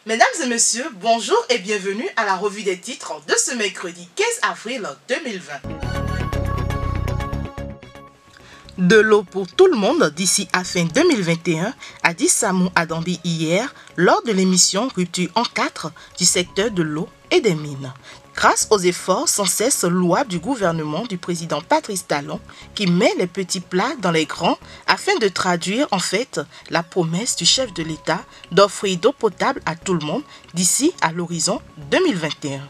Mesdames et messieurs, bonjour et bienvenue à la revue des titres de ce mercredi 15 avril 2020. De l'eau pour tout le monde d'ici à fin 2021, a dit Samou Adambi hier lors de l'émission Rupture en 4 du secteur de l'eau et des mines. Grâce aux efforts sans cesse louables du gouvernement du président Patrice Talon, qui met les petits plats dans les grands afin de traduire en fait la promesse du chef de l'État d'offrir d'eau potable à tout le monde d'ici à l'horizon 2021.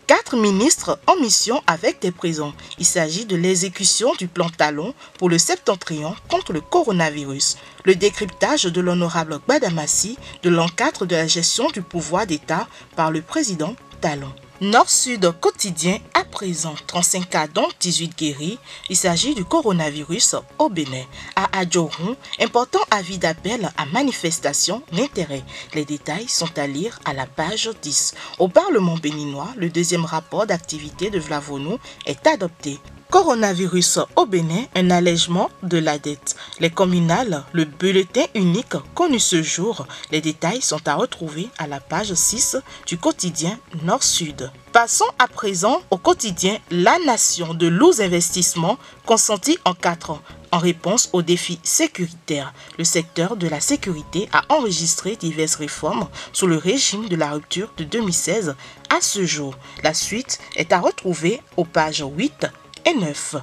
4 ministres en mission avec des présents. Il s'agit de l'exécution du plan Talon pour le septentrion contre le coronavirus, le décryptage de l'honorable Gbadamassi de l'encadre de la gestion du pouvoir d'État par le président Talon. Nord-Sud quotidien à présent, 35 cas dont 18 guéris. Il s'agit du coronavirus au Bénin. À Adjourou, important avis d'appel à manifestation d'intérêt. Les détails sont à lire à la page 10. Au Parlement béninois, le deuxième rapport d'activité de Vlavonou est adopté. Coronavirus au Bénin, un allègement de la dette. Les communales, le bulletin unique connu ce jour. Les détails sont à retrouver à la page 6 du quotidien Nord-Sud. Passons à présent au quotidien La Nation de lourds investissements consentis en 4 ans. En réponse aux défis sécuritaires, le secteur de la sécurité a enregistré diverses réformes sous le régime de la rupture de 2016 à ce jour. La suite est à retrouver aux pages 8 et 9.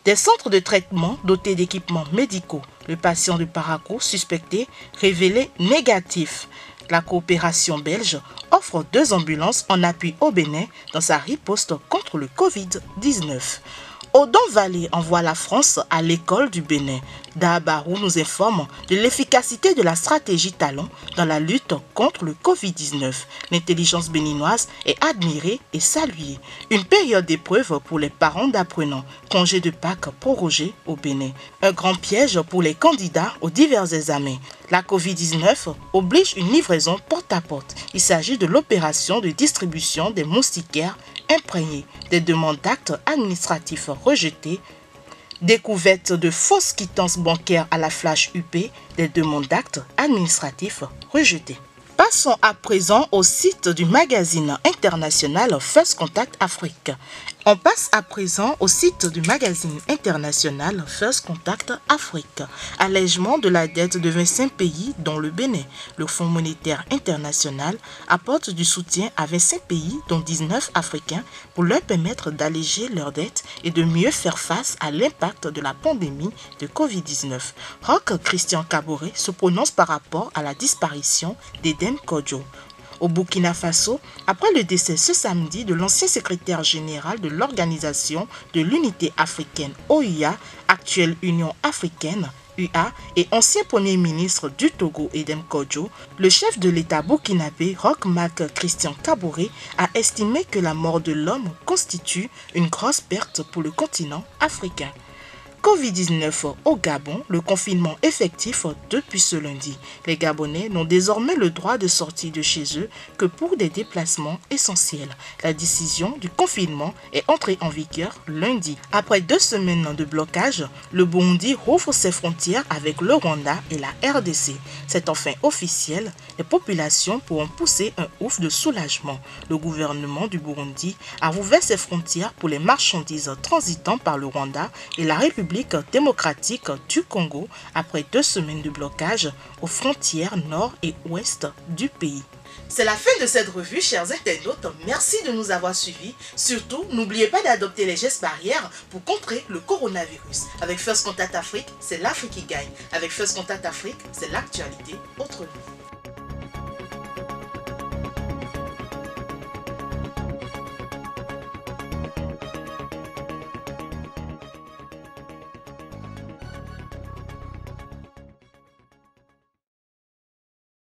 Des centres de traitement dotés d'équipements médicaux. Le patient de Parakou suspecté révélé négatif. La coopération belge offre 2 ambulances en appui au Bénin dans sa riposte contre le Covid-19. Odon Valley envoie la France à l'école du Bénin. Dahabarou nous informe de l'efficacité de la stratégie Talon dans la lutte contre le Covid-19. L'intelligence béninoise est admirée et saluée. Une période d'épreuve pour les parents d'apprenants. Congé de Pâques prorogé au Bénin. Un grand piège pour les candidats aux divers examens. La Covid-19 oblige une livraison porte-à-porte. Il s'agit de l'opération de distribution des moustiquaires imprégnés, des demandes d'actes administratifs rejetées, découverte de fausses quittances bancaires à la flash UP, des demandes d'actes administratifs rejetées. Passons à présent au site du magazine international First Contact Afrique. On passe à présent au site du magazine international First Contact Afrique. Allègement de la dette de 25 pays dont le Bénin. Le Fonds monétaire international apporte du soutien à 25 pays dont 19 africains pour leur permettre d'alléger leurs dettes et de mieux faire face à l'impact de la pandémie de Covid-19. Roch Christian Kaboré se prononce par rapport à la disparition d'Eden Kodjo. Au Burkina Faso, après le décès ce samedi de l'ancien secrétaire général de l'Organisation de l'Unité africaine OUA, actuelle Union africaine UA, et ancien premier ministre du Togo Edem Kodjo, le chef de l'État burkinabé Roch Marc Christian Kaboré a estimé que la mort de l'homme constitue une grosse perte pour le continent africain. Covid-19 au Gabon, le confinement effectif depuis ce lundi. Les Gabonais n'ont désormais le droit de sortir de chez eux que pour des déplacements essentiels. La décision du confinement est entrée en vigueur lundi. Après 2 semaines de blocage, le Burundi rouvre ses frontières avec le Rwanda et la RDC. C'est enfin officiel, les populations pourront pousser un ouf de soulagement. Le gouvernement du Burundi a rouvert ses frontières pour les marchandises transitant par le Rwanda et la République démocratique du Congo après 2 semaines de blocage aux frontières nord et ouest du pays. C'est la fin de cette revue, chers internautes. Merci de nous avoir suivis. Surtout, n'oubliez pas d'adopter les gestes barrières pour contrer le coronavirus. Avec First Contact Afrique, c'est l'Afrique qui gagne. Avec First Contact Afrique, c'est l'actualité autrement.